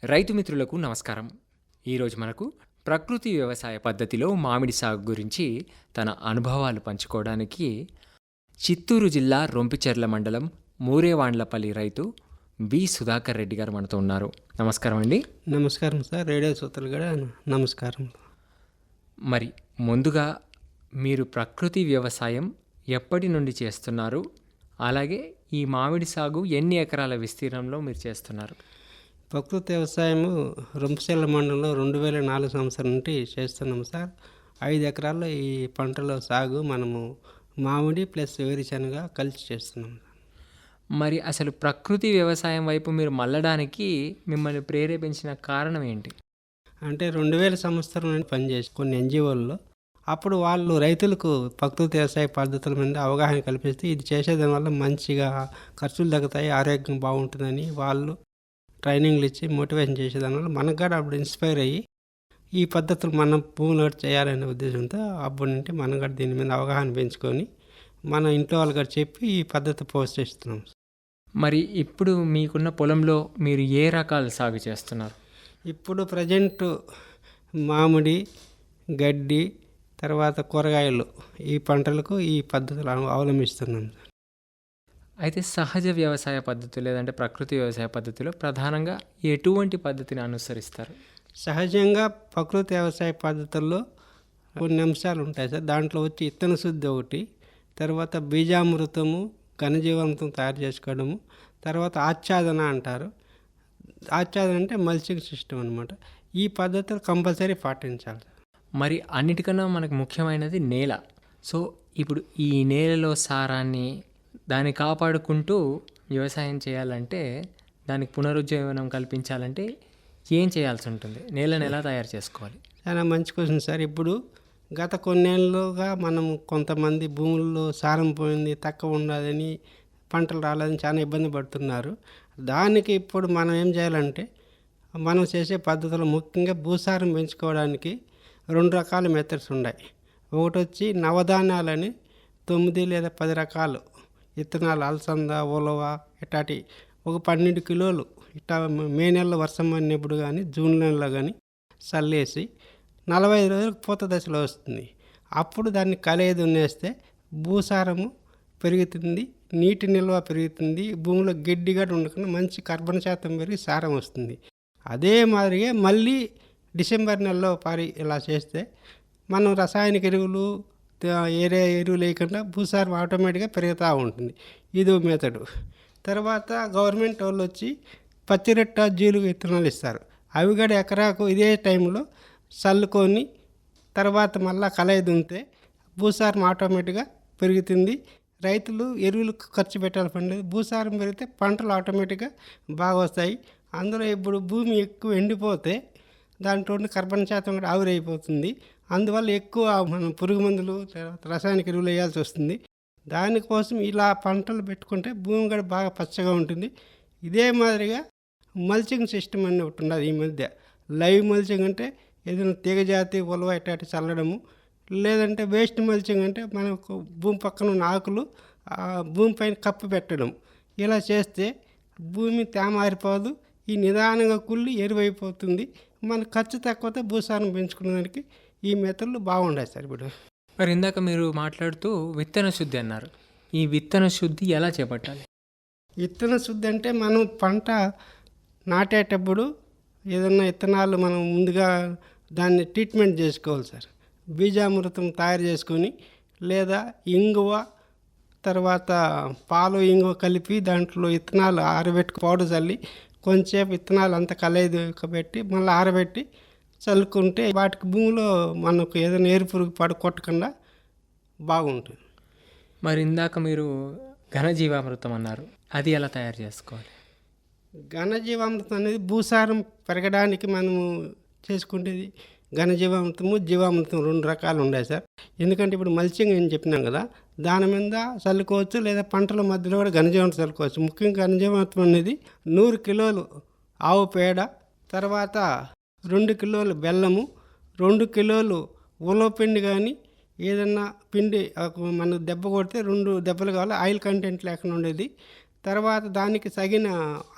రైతు మిత్రులకు నమస్కారం. ఈరోజు మనకు ప్రకృతి వ్యవసాయ పద్ధతిలో మామిడి సాగు గురించి తన అనుభవాలు పంచుకోవడానికి చిత్తూరు జిల్లా రొంపిచెర్ల మండలం మూరేవాండ్లపల్లి రైతు బి సుధాకర్ రెడ్డి గారు మనతో ఉన్నారు. నమస్కారం అండి. నమస్కారం సార్. రేడియో శ్రోతలు కూడా నమస్కారం. మరి ముందుగా మీరు ప్రకృతి వ్యవసాయం ఎప్పటి నుండి చేస్తున్నారు? అలాగే ఈ మామిడి సాగు ఎన్ని ఎకరాల విస్తీర్ణంలో మీరు చేస్తున్నారు? ప్రకృతి వ్యవసాయము రొంపిచెర్ల మండలంలో 2004 సంవత్సరం నుండి చేస్తున్నాం సార్. 5 ఎకరాల్లో ఈ పంటలో సాగు మనము మామిడి ప్లస్ వేరుశనగ కలిసి చేస్తున్నాం. మరి అసలు ప్రకృతి వ్యవసాయం వైపు మీరు మళ్ళడానికి మిమ్మల్ని ప్రేరేపించిన కారణం ఏంటి? అంటే 2000 సంవత్సరం నుండి పనిచేసి కొన్ని ఎన్జిఓల్లో అప్పుడు వాళ్ళు రైతులకు ప్రకృతి వ్యవసాయ పద్ధతుల మీద అవగాహన కల్పిస్తే ఇది చేసేదాని వల్ల మంచిగా ఖర్చులు తగ్గుతాయి, ఆరోగ్యం బాగుంటుందని వాళ్ళు ట్రైనింగ్లు ఇచ్చి మోటివేషన్ చేసేదానివల్ల మనకు కూడా అప్పుడు ఇన్స్పైర్ అయ్యి ఈ పద్ధతులు మనం భూమిలో చేయాలనే ఉద్దేశంతో అప్పటి నుండి మనం కూడా దీని మీద అవగాహన పెంచుకొని మన ఇంట్లో వాళ్ళు కూడా చెప్పి ఈ పద్ధతి ప్రోత్సహిస్తున్నాం. మరి ఇప్పుడు మీకున్న పొలంలో మీరు ఏ రకాల సాగు చేస్తున్నారు? ఇప్పుడు ప్రజెంట్ మామిడి, గడ్డి, తర్వాత కూరగాయలు ఈ పంటలకు ఈ పద్ధతులు అవలంబిస్తున్నాం. అయితే సహజ వ్యవసాయ పద్ధతి లేదంటే ప్రకృతి వ్యవసాయ పద్ధతిలో ప్రధానంగా ఎటువంటి పద్ధతిని అనుసరిస్తారు? సహజంగా ప్రకృతి వ్యవసాయ పద్ధతుల్లో కొన్ని అంశాలు ఉంటాయి సార్. దాంట్లో వచ్చి విత్తన శుద్ధి ఒకటి, తర్వాత బీజామృతము, ఘనజీవామృతం తయారు చేసుకోవడము, తర్వాత ఆచ్ఛాదన అంటారు. ఆచ్ఛాదన అంటే మల్చింగ్ సిస్టమ్ అనమాట. ఈ పద్ధతులు కంపల్సరీ పాటించాలి. మరి అన్నిటికన్నా మనకు ముఖ్యమైనది నేల. సో ఇప్పుడు ఈ నేలలో సారాన్ని దాన్ని కాపాడుకుంటూ వ్యవసాయం చేయాలంటే, దానికి పునరుజ్జీవనం కల్పించాలంటే ఏం చేయాల్సి ఉంటుంది? నేలను ఎలా తయారు చేసుకోవాలి? చాలా మంచి క్వశ్చన్ సార్. ఇప్పుడు గత కొన్నేళ్ళుగా మనం కొంతమంది భూముల్లో సారం పోయింది, తక్కువ ఉండాలని, పంటలు రాలేదని చాలా ఇబ్బంది పడుతున్నారు. దానికి ఇప్పుడు మనం ఏం చేయాలంటే, మనం చేసే పద్ధతులు ముఖ్యంగా భూసారం పెంచుకోవడానికి 2 రకాల మెథడ్స్ ఉన్నాయి. ఒకటి వచ్చి నవధాన్యాలని 9 లేదా 10 రకాలు విత్తనాలు, అలసంద, ఉలవ ఇట్లాంటి ఒక 12 కిలోలు ఇట్లా మే నెలలో వర్షం పడినప్పుడు కానీ జూన్ నెలలో కానీ చల్లేసి 45 రోజులకు పూత దశలో వస్తుంది. అప్పుడు దాన్ని కలయి దున్నేస్తే భూసారము పెరుగుతుంది, నీటి నిల్వ పెరుగుతుంది, భూమిలో గడ్డిగా ఉండకుండా మంచి కార్బన్ శాతం పెరిగి సారం వస్తుంది. అదే మాదిరిగా మళ్ళీ డిసెంబర్ నెలలో ఇలా చేస్తే మనం రసాయనిక ఎరువులు, ఏరియా ఎరువులు లేకుండా భూసారం ఆటోమేటిక్గా పెరుగుతూ ఉంటుంది. ఇదో మెథడు. తర్వాత గవర్నమెంట్ వాళ్ళు వచ్చి పచ్చిరొట్ట, జీలుగు విత్తనాలు ఇస్తారు. అవి కూడా ఎకరాకు ఇదే టైంలో చల్లుకొని తర్వాత మళ్ళీ కలయి దున్నితే భూసారం ఆటోమేటిక్గా పెరుగుతుంది. రైతులు ఎరువులు ఖర్చు పెట్టాల్సి పడలేదు. భూసారం పెరిగితే పంటలు ఆటోమేటిక్గా బాగా వస్తాయి. అందులో ఇప్పుడు భూమి ఎక్కువ ఎండిపోతే దాంట్లో కార్బన్ శాతం కూడా ఆవిరైపోతుంది. అందువల్ల ఎక్కువ మనం పురుగు మందులు, రసాయనిక ఎరువులు వేయాల్సి వస్తుంది. దానికోసం ఇలా పంటలు పెట్టుకుంటే భూమి కూడా బాగా పచ్చగా ఉంటుంది. ఇదే మాదిరిగా మల్చింగ్ సిస్టమ్ అని ఒకటి ఉన్నది ఈ మధ్య. లైవ్ మల్చింగ్ అంటే ఏదైనా తీగజాతి, ఉలవ ఇట్లాంటి చల్లడము, లేదంటే వేస్ట్ మల్చింగ్ అంటే మనకు భూమి పక్కన ఉన్న ఆకులు భూమి పైన కప్పు పెట్టడం. ఇలా చేస్తే భూమి తేమ ఆరిపోదు, ఈ నిదానంగా కుళ్ళి ఎరువైపోతుంది. మన ఖర్చు తక్కువతో భూసారం పెంచుకునేదానికి ఈ మెథడ్లు బాగుంటాయి సార్. ఇప్పుడు మరి ఇందాక మీరు మాట్లాడుతూ విత్తన శుద్ధి అన్నారు. ఈ విత్తన శుద్ధి ఎలా చేపట్టాలి? విత్తన శుద్ధి అంటే మనం పంట నాటేటప్పుడు ఏదన్నా విత్తనాలు మనం ముందుగా దాన్ని ట్రీట్మెంట్ చేసుకోవాలి సార్. బీజామృతం తయారు చేసుకొని లేదా ఇంగువ, తర్వాత పాలు, ఇంగువ కలిపి దాంట్లో విత్తనాలు ఆరబెట్టుకు పౌడర్ చల్లి కొంచెంసేపు విత్తనాలు అంతా కలయిపెట్టి మళ్ళీ ఆరబెట్టి చల్లుకుంటే వాటికి భూమిలో మనకు ఏదైనా ఏరు పురుగు కొట్టకుండా బాగుంటుంది. మరి ఇందాక మీరు ఘనజీవామృతం అన్నారు, అది ఎలా తయారు చేసుకోవాలి? ఘనజీవామృతం అనేది భూసారం పెరగడానికి మనము చేసుకునేది. ఘనజీవామృతము, జీవామృతం 2 రకాలు ఉన్నాయి సార్. ఎందుకంటే ఇప్పుడు మల్చింగ్ అని చెప్పినాం కదా, దాని మీద చల్లుకోవచ్చు, లేదా పంటల మధ్యలో కూడా ఘనజీవామృతం చల్లుకోవచ్చు. ముఖ్యంగా ఘనజీవామృతం అనేది 100 కిలోలు ఆవు పేడ, తర్వాత 2 కిలోలు బెల్లము, 2 కిలోలు ఉలవ పిండి కానీ ఏదన్నా పిండి మన దెబ్బ కొడితే 2 దెబ్బలు కావాలి, ఆయిల్ కంటెంట్ లేకుండా ఉండేది. తర్వాత దానికి తగిన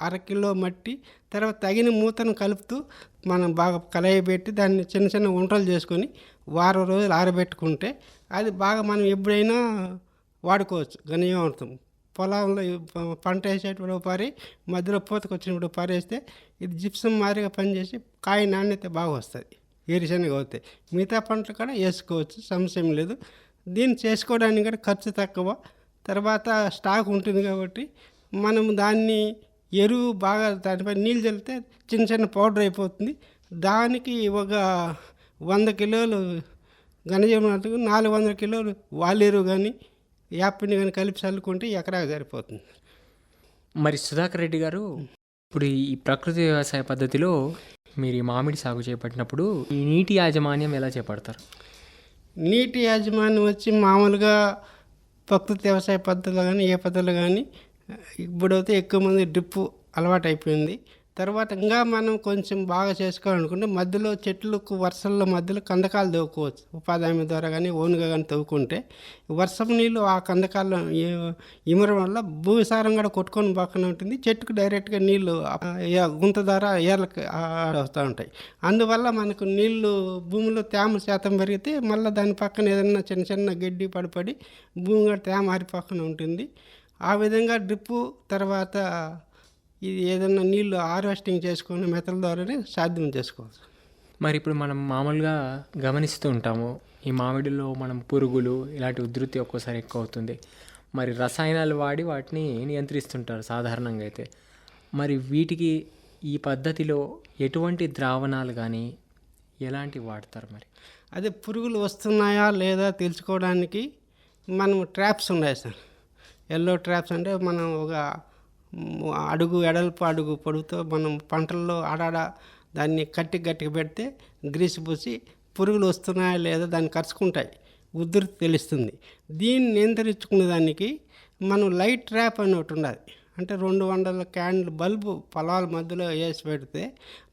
అరకిలో మట్టి, తర్వాత తగిన మూతను కలుపుతూ మనం బాగా కలయబెట్టి దాన్ని చిన్న చిన్న వంటలు చేసుకొని వారం రోజులు ఆరబెట్టుకుంటే అది బాగా మనం ఎప్పుడైనా వాడుకోవచ్చు. ఘనీయమవుతాం. పొలంలో పంట వేసేటప్పుడు పారి మధ్యలో పూతకు వచ్చినప్పుడు పారేస్తే ఇది జిప్సం మాదిరిగా పనిచేసి కాయ నాణ్యత బాగా వస్తుంది. ఏరుశనగ అవుతాయి. మిగతా పంటలు కూడా వేసుకోవచ్చు, సమస్య ఏం లేదు. దీన్ని చేసుకోవడానికి కూడా ఖర్చు తక్కువ, తర్వాత స్టాక్ ఉంటుంది కాబట్టి మనం దాన్ని ఎరువు బాగా దానిపై నీళ్ళు చల్లితే చిన్న చిన్న పౌడర్ అయిపోతుంది. దానికి ఒక 100 కిలోలు ఘనజీవనాలకు 400 కిలోలు వాలేరు కానీ యాపిని కానీ కలిపి చల్లుకుంటే ఎకరాకు సరిపోతుంది. మరి సుధాకర్ రెడ్డి గారు, ఇప్పుడు ఈ ప్రకృతి వ్యవసాయ పద్ధతిలో మీరు ఈ మామిడి సాగు చేపట్టినప్పుడు ఈ నీటి యాజమాన్యం ఎలా చేపడతారు? నీటి యాజమాన్యం వచ్చి మామూలుగా ప్రకృతి వ్యవసాయ పద్ధతులు కానీ ఏ పద్ధతులు కానీ ఇప్పుడైతే ఎక్కువ మంది డ్రిప్పు అలవాటు అయిపోయింది. తర్వాత ఇంకా మనం కొంచెం బాగా చేసుకోవాలనుకుంటే మధ్యలో చెట్లకు వరుసల్లో మధ్యలో కందకాలు తవ్వుకోవచ్చు. ఉపాధి హామీ ద్వారా కానీ ఓన్గా కానీ తవ్వుకుంటే వర్షం నీళ్ళు ఆ కందకాల్లో ఇమరం వల్ల భూసారం కూడా కొట్టుకొని పక్కన ఉంటుంది. చెట్టుకు డైరెక్ట్గా నీళ్ళు గుంత ద్వారా ఏర్లకు వస్తూ ఉంటాయి. అందువల్ల మనకు నీళ్లు భూమిలో తేమ శాతం పెరిగితే మళ్ళీ దాని పక్కన ఏదైనా చిన్న చిన్న గడ్డి పడిపడి భూమి కూడా తేమ ఆరి పక్కన ఉంటుంది. ఆ విధంగా డ్రిప్పు తర్వాత ఇది ఏదన్నా నీళ్ళు హార్వెస్టింగ్ చేసుకొని మెథడ్ ద్వారానే సాధ్యం చేసుకోవచ్చు. మరి ఇప్పుడు మనం మామూలుగా గమనిస్తూ ఉంటాము, ఈ మామిడిలో మనం పురుగులు ఇలాంటి ఉధృతి ఒక్కోసారి ఎక్కువ అవుతుంది. మరి రసాయనాలు వాడి వాటిని నియంత్రిస్తుంటారు సాధారణంగా అయితే. మరి వీటికి ఈ పద్ధతిలో ఎటువంటి ద్రావణాలు కానీ ఎలాంటివి వాడతారు? మరి అదే పురుగులు వస్తున్నాయా లేదా తెలుసుకోవడానికి మనం ట్రాప్స్ ఉన్నాయి సార్. ఎల్లో ట్రాప్స్ అంటే మనం ఒక అడుగు ఎడల్పు అడుగు పొడుగుతో మనం పంటల్లో ఆడాడ దాన్ని గట్టిగా పెడితే గ్రీస్ పూసి పురుగులు వస్తున్నాయా లేదా దాన్ని కరుచుకుంటాయి, ఉధృతి తెలుస్తుంది. దీన్ని నియంత్రించుకునే దానికి మనం లైట్ ట్రాప్ అని ఒకటి ఉండాలి. అంటే 200 క్యాండిల్ బల్బు పొలాల మధ్యలో వేసి పెడితే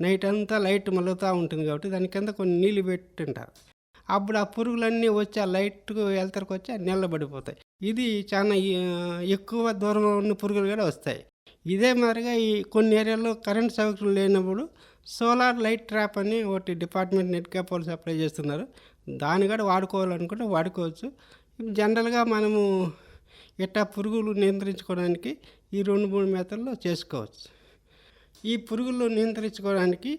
నైట్ అంతా లైట్ మలుగుతూ ఉంటుంది కాబట్టి దాని కింద కొన్ని నీళ్ళు పెట్టింటారు. అప్పుడు ఆ పురుగులన్నీ వచ్చి ఆ లైట్కు వెళ్తరికి వచ్చి నిలబడిపోతాయి. ఇది చాలా ఎక్కువ దూరంలో ఉన్న పురుగులు కూడా వస్తాయి. ఇదే మాదిరిగా ఈ కొన్ని ఏరియాల్లో కరెంట్ సౌకర్యం లేనప్పుడు సోలార్ లైట్ ట్రాప్ అని ఒకటి డిపార్ట్మెంట్ నెట్ క్యాప్ సప్లై చేస్తున్నారు. దాన్ని కూడా వాడుకోవాలనుకుంటే వాడుకోవచ్చు. జనరల్గా మనము ఇట్టా పురుగులు నియంత్రించుకోవడానికి ఈ 2-3 మెథడ్లో చేసుకోవచ్చు. ఈ పురుగులు నియంత్రించుకోవడానికి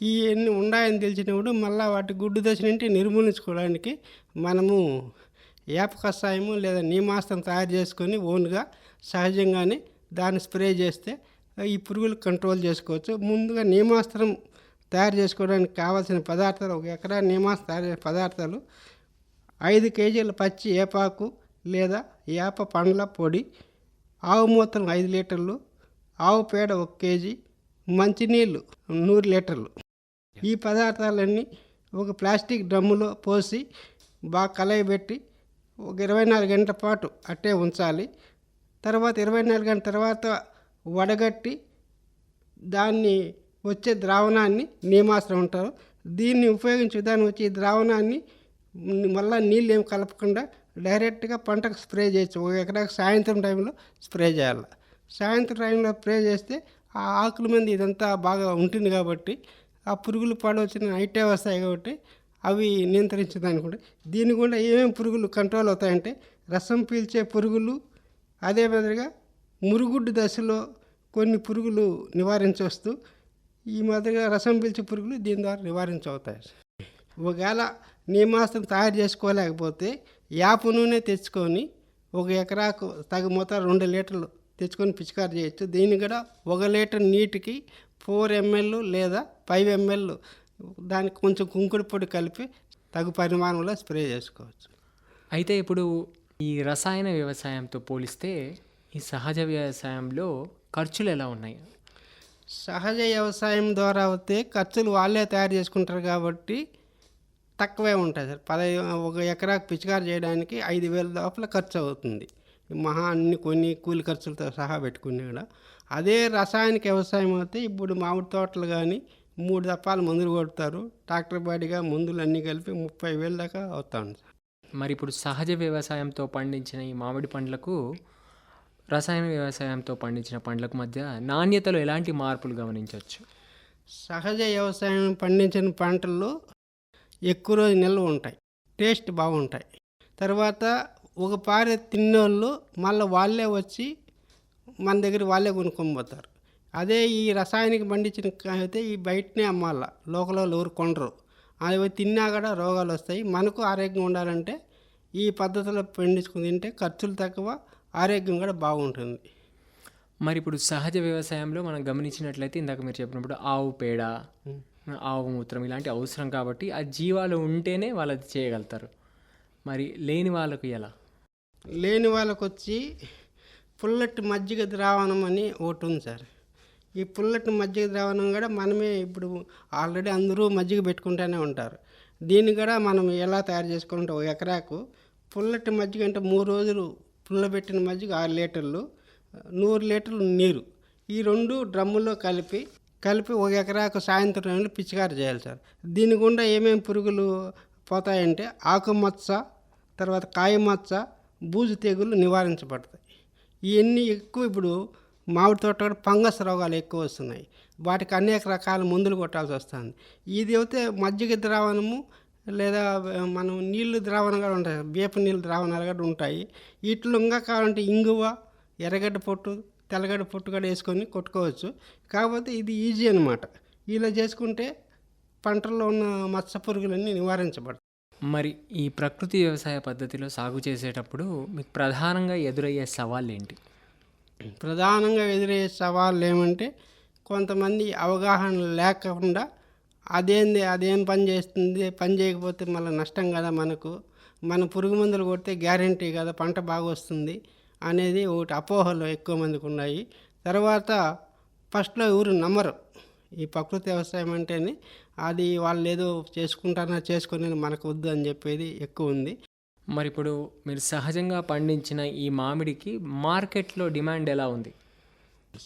ఈ ఎన్ని ఉన్నాయని తెలిసినప్పుడు మళ్ళీ వాటి గుడ్డు దశ నుండి నిర్మూలించుకోవడానికి మనము వేప కషాయము లేదా నీమాస్త్రం తయారు చేసుకొని ఓన్గా సహజంగానే దాన్ని స్ప్రే చేస్తే ఈ పురుగులు కంట్రోల్ చేసుకోవచ్చు. ముందుగా నీమాస్త్రం తయారు చేసుకోవడానికి కావాల్సిన పదార్థాలు, 1 ఎకరా నీమాస్త్రం తయారు చేసే పదార్థాలు 5 కేజీల పచ్చి ఏపాకు లేదా ఏప పండ్ల పొడి, ఆవు మూత్రం 5 లీటర్లు, ఆవు పేడ 1 కేజీ, మంచినీళ్ళు 100 లీటర్లు. ఈ పదార్థాలన్నీ ఒక ప్లాస్టిక్ డ్రమ్ములో పోసి బాగా కలయబెట్టి ఒక 24 గంటల పాటు అట్టే ఉంచాలి. తర్వాత 24 గంటల తర్వాత వడగట్టి దాన్ని వచ్చే ద్రావణాన్ని నీమాస్త్రం అంటారు. దీన్ని ఉపయోగించే విధానం వచ్చి ఈ ద్రావణాన్ని మళ్ళీ నీళ్ళు ఏం కలపకుండా డైరెక్ట్గా పంటకు స్ప్రే చేయొచ్చు. 1 ఎకరాకు సాయంత్రం టైంలో స్ప్రే చేయాలి. సాయంత్రం టైంలో స్ప్రే చేస్తే ఆ ఆకుల మీద ఇదంతా బాగా ఉంటుంది కాబట్టి ఆ పురుగులు వచ్చిన నైటే వస్తాయి కాబట్టి అవి నియంత్రించడానికి కూడా. దీని కూడా ఏమేమి పురుగులు కంట్రోల్ అవుతాయంటే రసం పీల్చే పురుగులు, అదే మాదిరిగా మురుగుడ్డు దశలో కొన్ని పురుగులు నివారించవచ్చు. ఈ మాదిరిగా రసం పీల్చే పురుగులు దీని ద్వారా నివారించవుతాయి. ఒకవేళ నీమాస్త్రం తయారు చేసుకోలేకపోతే యాప నూనె తెచ్చుకొని 1 ఎకరాకు తగు మొత్తం 2 లీటర్లు తెచ్చుకొని పిచికారి చేయొచ్చు. దీన్ని కూడా 1 లీటర్ నీటికి 4 ml లేదా 5 ml దానికి కొంచెం కుంకుడు పొడి కలిపి తగు పరిమాణంలో స్ప్రే చేసుకోవచ్చు. అయితే ఇప్పుడు ఈ రసాయన వ్యవసాయంతో పోలిస్తే ఈ సహజ వ్యవసాయంలో ఖర్చులు ఎలా ఉన్నాయి? సహజ వ్యవసాయం ద్వారా అయితే ఖర్చులు వాళ్ళే తయారు చేసుకుంటారు కాబట్టి తక్కువే ఉంటాయి సార్. 1 ఎకరాకు పిచికారి చేయడానికి 5,000 లోపల ఖర్చు అవుతుంది. మహా అన్ని కొన్ని కూలి ఖర్చులతో సహా పెట్టుకుని కూడా. అదే రసాయనిక వ్యవసాయం అయితే ఇప్పుడు మామిడి తోటలు కానీ 3 దప్పాలు మందులు కొడతారు. ట్రాక్టర్ బాడీగా మందులు అన్నీ కలిపి 30,000 దాకా అవుతా ఉంది సార్. మరి ఇప్పుడు సహజ వ్యవసాయంతో పండించిన ఈ మామిడి పండ్లకు రసాయన వ్యవసాయంతో పండించిన పండ్లకు మధ్య నాణ్యతలో ఎలాంటి మార్పులు గమనించవచ్చు? సహజ వ్యవసాయం పండించిన పంటల్లో ఎక్కువ రోజు నిల్వ ఉంటాయి, టేస్ట్ బాగుంటాయి. తర్వాత ఒక పారె తిన్నోళ్ళు మళ్ళీ వాళ్ళే వచ్చి మన దగ్గర వాళ్ళే కొనుక్కొని పోతారు. అదే ఈ రసాయనిక పండించిన అయితే ఈ బయటనే అమ్మాల, లోకల్ వాళ్ళు ఎవరు కొనరు. అవి తిన్నా కూడా రోగాలు వస్తాయి. మనకు ఆరోగ్యం ఉండాలంటే ఈ పద్ధతిలో పండించుకుని తింటే ఖర్చులు తక్కువ, ఆరోగ్యం కూడా బాగుంటుంది. మరి ఇప్పుడు సహజ వ్యవసాయంలో మనం గమనించినట్లయితే ఇందాక మీరు చెప్పినప్పుడు ఆవు పేడ, ఆవు మూత్రం ఇలాంటి అవసరం కాబట్టి ఆ జీవాలు ఉంటేనే వాళ్ళు అది చేయగలుగుతారు. మరి లేని వాళ్ళకు ఎలా? లేని వాళ్ళకు వచ్చి పుల్లటి మజ్జిగ ద్రావణం అని ఒకటి ఉంది సార్. ఈ పుల్లటి మజ్జిగ ద్రావణం కూడా మనమే ఇప్పుడు ఆల్రెడీ అందరూ మజ్జిగ పెట్టుకుంటూనే ఉంటారు. దీన్ని కూడా మనం ఎలా తయారు చేసుకుంటే ఒక ఎకరాకు పుల్లటి మజ్జిగ అంటే 3 రోజులు పుల్లబెట్టిన మజ్జిగ 6 లీటర్లు, 100 లీటర్లు నీరు, ఈ 2 డ్రమ్ముల్లో కలిపి ఒక ఎకరాకు సాయంత్రం టైంలో పిచికారి చేయాలి సార్. దీని గుండా ఏమేమి పురుగులు పోతాయంటే ఆకుమచ్చ, తర్వాత కాయమచ్చ, బూజు తెగులు నివారించబడతాయి. ఇవన్నీ ఎక్కువ ఇప్పుడు మామిడి తోట కూడా ఫంగస్ రోగాలు ఎక్కువ వస్తున్నాయి. వాటికి అనేక రకాల మందులు కొట్టాల్సి వస్తుంది. ఇది అయితే మజ్జిగ ద్రావణము లేదా మనం నీళ్ళు ద్రావణం కూడా ఉంటాయి, వేప నీళ్ళు ద్రావణాలు కూడా ఉంటాయి. వీటిలో ఇంకా కావాలంటే ఇంగువ, ఎర్రగడ్డ పొట్టు, తెల్లగడ్డ పొట్టు కూడా వేసుకొని కొట్టుకోవచ్చు. కాకపోతే ఇది ఈజీ అనమాట. ఇలా చేసుకుంటే పంటల్లో ఉన్న మత్స పురుగులన్నీ నివారించబడతాయి. మరి ఈ ప్రకృతి వ్యవసాయ పద్ధతిలో సాగు చేసేటప్పుడు మీకు ప్రధానంగా ఎదురయ్యే సవాళ్ళు ఏంటి? ప్రధానంగా ఎదురయ్యే సవాళ్ళు ఏమంటే కొంతమంది అవగాహన లేకుండా అదేం పని చేస్తుంది, పని చేయకపోతే మళ్ళీ నష్టం కదా మనకు, మన పురుగు మందులు కొడితే గ్యారంటీ కదా పంట బాగా వస్తుంది అనేది ఒకటి అపోహలు ఎక్కువ మందికి ఉన్నాయి. తర్వాత ఫస్ట్లో ఎవరు నమ్మరు ఈ ప్రకృతి వ్యవసాయం అంటేనే, అది వాళ్ళు ఏదో చేసుకుంటారా చేసుకొని మనకు వద్దు అని చెప్పేది ఎక్కువ ఉంది. మరి ఇప్పుడు మీరు సహజంగా పండించిన ఈ మామిడికి మార్కెట్లో డిమాండ్ ఎలా ఉంది?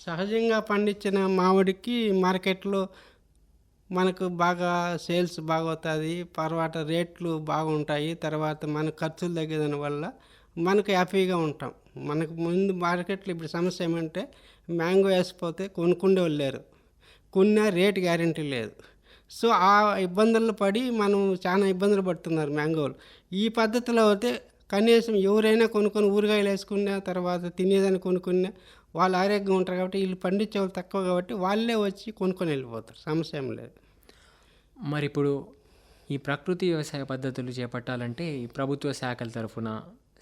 సహజంగా పండించిన మామిడికి మార్కెట్లో మనకు బాగా సేల్స్ బాగా అవుతుంది, తర్వాత రేట్లు బాగుంటాయి, తర్వాత మన ఖర్చులు తగ్గేదాని వల్ల మనకు హ్యాపీగా ఉంటాం. మనకు ముందు మార్కెట్లో ఇప్పుడు సమస్య ఏమంటే మ్యాంగో వేసిపోతే కొనుక్కుండే వాళ్ళు లేరు, కొన్నా రేట్ గ్యారంటీ లేదు. సో ఆ ఇబ్బందుల్లో పడి మనం చాలా ఇబ్బందులు పడుతున్నారు మ్యాంగోలు. ఈ పద్ధతిలో అయితే కనీసం ఎవరైనా కొనుక్కొని ఊరగాయలు వేసుకున్నా, తర్వాత తినేదాన్ని కొనుక్కున్నా వాళ్ళ ఆరోగ్యం ఉంటారు. కాబట్టి వీళ్ళు పండించే వాళ్ళు తక్కువ కాబట్టి వాళ్ళే వచ్చి కొనుక్కొని వెళ్ళిపోతారు, సమస్య ఏం లేదు. మరి ఇప్పుడు ఈ ప్రకృతి వ్యవసాయ పద్ధతులు చేపట్టాలంటే ఈ ప్రభుత్వ శాఖల తరఫున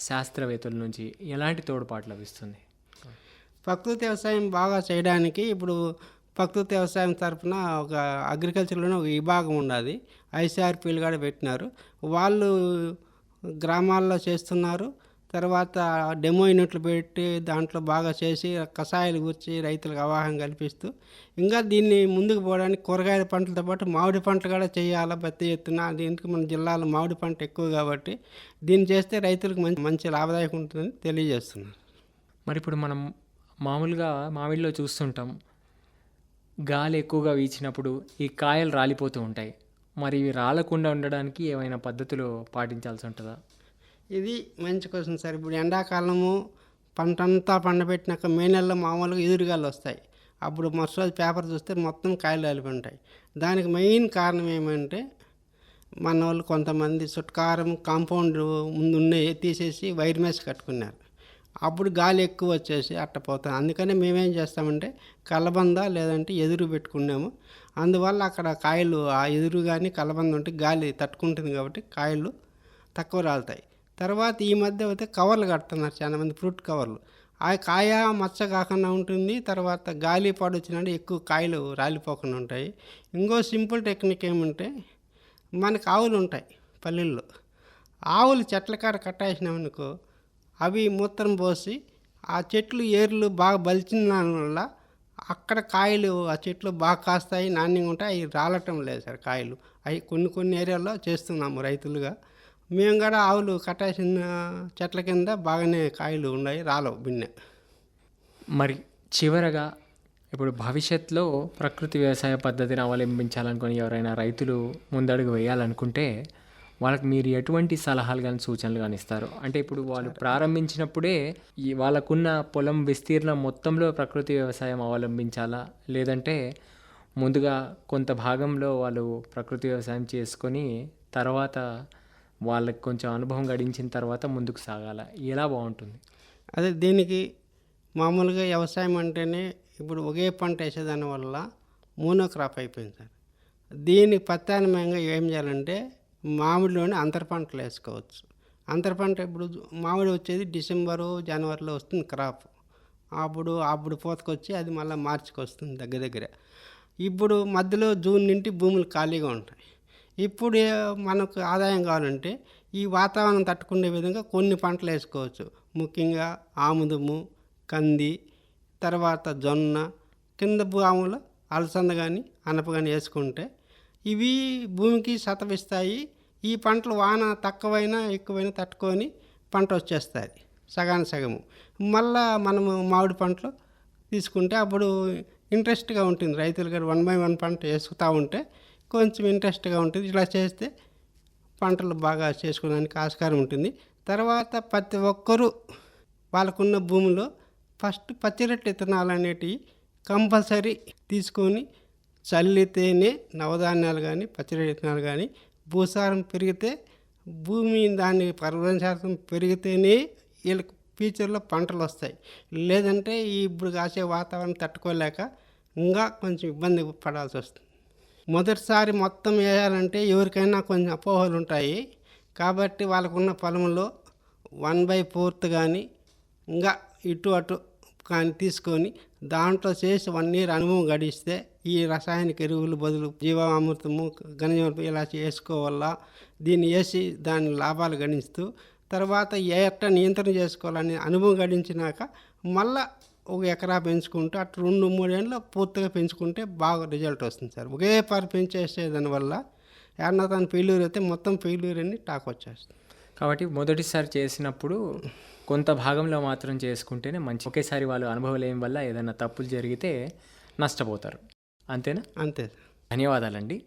శాస్త్రవేత్తల నుంచి ఎలాంటి తోడ్పాటు లభిస్తుంది? ప్రకృతి వ్యవసాయం బాగా చేయడానికి ఇప్పుడు ప్రకృతి వ్యవసాయం తరఫున ఒక అగ్రికల్చర్లోనే ఒక విభాగం ఉన్నది, ఐసీఆర్పీలు కూడా పెట్టినారు. వాళ్ళు గ్రామాల్లో చేస్తున్నారు. తర్వాత డెమో యూనిట్లు పెట్టి దాంట్లో బాగా చేసి కషాయాలు గురించి రైతులకు అవగాహన కల్పిస్తూ ఇంకా దీన్ని ముందుకు పోవడానికి కూరగాయల పంటలతో పాటు మామిడి పంటలు కూడా చేయాలా పెద్ద ఎత్తున. దీనికి మన జిల్లాలో మామిడి పంట ఎక్కువ కాబట్టి దీన్ని చేస్తే రైతులకు మంచి లాభదాయకం ఉంటుందని తెలియజేస్తున్నారు. మరి ఇప్పుడు మనం మామూలుగా మామిడిలో చూస్తుంటాం, గాలి ఎక్కువగా వీచినప్పుడు ఈ కాయలు రాలిపోతూ ఉంటాయి. మరి ఇవి రాలకుండా ఉండడానికి ఏమైనా పద్ధతులు పాటించాల్సి ఉంటుందా? ఇది మంచి క్వశ్చన్ సార్. ఇప్పుడు ఎండాకాలము పంట అంతా పండబెట్టినాక మే నెలలో మామూలుగా ఎదురుగాలు వస్తాయి. అప్పుడు మరుసటి రోజు పేపర్ చూస్తే మొత్తం కాయలు రాలిపోయి ఉంటాయి. దానికి మెయిన్ కారణం ఏమంటే మన వాళ్ళు కొంతమంది చుట్కారం కాంపౌండ్ ముందు ఉన్నాయి తీసేసి వైర్ మెస్ కట్టుకున్నారు. అప్పుడు గాలి ఎక్కువ వచ్చేసి అట్టపోతాం. అందుకని మేమేం చేస్తామంటే కలబంద లేదంటే ఎదురు పెట్టుకున్నాము. అందువల్ల అక్కడ కాయలు ఆ ఎదురు కానీ కలబంద ఉంటే గాలి తట్టుకుంటుంది కాబట్టి కాయలు తక్కువ రాలుతాయి. తర్వాత ఈ మధ్య అయితే కవర్లు కడుతున్నారు చాలామంది, ఫ్రూట్ కవర్లు. ఆ కాయ మచ్చ కాకుండా ఉంటుంది, తర్వాత గాలి పాడు వచ్చినట్టు ఎక్కువ కాయలు రాలిపోకుండా ఉంటాయి. ఇంకో సింపుల్ టెక్నిక్ ఏమంటే మనకు ఆవులు ఉంటాయి పల్లెల్లో, ఆవులు చెట్ల కాడ కట్టేసినామనుకో అవి మూత్రం పోసి ఆ చెట్లు ఏర్లు బాగా బలిచిన వల్ల అక్కడ కాయలు ఆ చెట్లు బాగా కాస్తాయి, నాణ్యంగా ఉంటాయి. అవి రాలటం లేదు సార్ కాయలు. అవి కొన్ని ఏరియాల్లో చేస్తున్నాము రైతులుగా. మేము కూడా ఆవులు కట్టేసిన చెట్ల కింద బాగానే కాయలు ఉన్నాయి, రాలవు బిన్నె. మరి చివరగా ఇప్పుడు భవిష్యత్తులో ప్రకృతి వ్యవసాయ పద్ధతిని అవలంబించాలనుకుని ఎవరైనా రైతులు ముందడుగు వేయాలనుకుంటే వాళ్ళకి మీరు ఎటువంటి సలహాలు గాని, సూచనలు గాని ఇస్తారు? అంటే ఇప్పుడు వాళ్ళు ప్రారంభించినప్పుడే వాళ్ళకున్న పొలం విస్తీర్ణం మొత్తంలో ప్రకృతి వ్యవసాయం అవలంబించాలా? లేదంటే ముందుగా కొంత భాగంలో వాళ్ళు ప్రకృతి వ్యవసాయం చేసుకొని, తర్వాత వాళ్ళకి కొంచెం అనుభవం గడించిన తర్వాత ముందుకు సాగాలా? ఎలా బావుంటుంది? అదే దీనికి మామూలుగా వ్యవసాయం అంటేనే ఇప్పుడు ఒకే పంట వేసేదాని వల్ల మోనో క్రాప్ అయిపోయింది సార్. దీనికి ప్రత్యామ్నాయంగా ఏం చేయాలంటే మామిడిలోనే అంతర పంటలు వేసుకోవచ్చు. అంతర పంట ఇప్పుడు మామిడి వచ్చేది డిసెంబరు, జనవరిలో వస్తుంది క్రాప్. అప్పుడు పూతకొచ్చి అది మళ్ళీ మార్చికి వస్తుంది దగ్గర దగ్గర. ఇప్పుడు మధ్యలో జూన్ నుండి భూములు ఖాళీగా ఉంటాయి. ఇప్పుడు మనకు ఆదాయం కావాలంటే ఈ వాతావరణం తట్టుకునే విధంగా కొన్ని పంటలు వేసుకోవచ్చు. ముఖ్యంగా ఆముదము, కంది, తర్వాత జొన్న, కింద భూములో అలసంద కానీ అనప కానీ వేసుకుంటే ఇవి భూమికి సతవిస్తాయి. ఈ పంటలు వాన తక్కువైనా ఎక్కువైనా తట్టుకొని పంట వచ్చేస్తుంది సగానికి సగము. మళ్ళా మనము మామిడి పంటలు తీసుకుంటే అప్పుడు ఇంట్రెస్ట్గా ఉంటుంది. రైతులు గారు 1 by 1 పంట వేసుకుతూ ఉంటే కొంచెం ఇంట్రెస్ట్గా ఉంటుంది. ఇలా చేస్తే పంటలు బాగా చేసుకోవడానికి ఆస్కారం ఉంటుంది. తర్వాత ప్రతి ఒక్కరూ వాళ్ళకున్న భూమిలో ఫస్ట్ పచ్చిరొట్ట విత్తనాలు అనేటివి కంపల్సరీ తీసుకొని చల్లితేనే నవధాన్యాలు కానీ పచ్చిరొట్ట విత్తనాలు కానీ భూసారం పెరిగితే భూమి దాని పర్వతం పెరిగితేనే వీళ్ళకి ఫ్యూచర్లో పంటలు వస్తాయి. లేదంటే ఇప్పుడు కాసే వాతావరణం తట్టుకోలేక ఇంకా కొంచెం ఇబ్బంది పడాల్సి వస్తుంది. మొదటిసారి మొత్తం వేయాలంటే ఎవరికైనా కొంచెం అపోహలు ఉంటాయి. కాబట్టి వాళ్ళకున్న పొలంలో 1/4 కానీ ఇంకా ఇటు అటు కానీ తీసుకొని దాంట్లో చేసి 1 year అనుభవం గడిస్తే ఈ రసాయనిక ఎరువులు బదులు జీవామృతము, ఘనజీవామృతం ఇలా చేసుకోవాలా, దీన్ని వేసి దాని లాభాలు గణిస్తూ తర్వాత ఎట్ట నియంత్రణ చేసుకోవాలని అనుభవం గడించినాక మళ్ళా 1 ఎకరా పెంచుకుంటూ అటు 2-3 ఏళ్ళు పూర్తిగా పెంచుకుంటే బాగా రిజల్ట్ వస్తుంది సార్. ఒకే పెంచేసే దానివల్ల ఏమన్నా తను ఫెయిల్యూర్ అయితే మొత్తం ఫెయిల్యూర్ అని టాక్ వచ్చేస్తుంది. కాబట్టి మొదటిసారి చేసినప్పుడు కొంత భాగంలో మాత్రం చేసుకుంటేనే మంచి. ఒకేసారి వాళ్ళు అనుభవం లేని వల్ల ఏదైనా తప్పులు జరిగితే నష్టపోతారు. అంతేనా? అంతే. ధన్యవాదాలండి.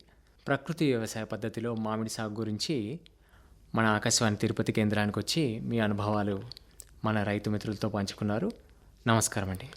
ప్రకృతి వ్యవసాయ పద్ధతిలో మామిడి సాగు గురించి మన ఆకాశవాణి తిరుపతి కేంద్రానికి వచ్చి మీ అనుభవాలు మన రైతు మిత్రులతో పంచుకున్నారు. నమస్కారం అండి.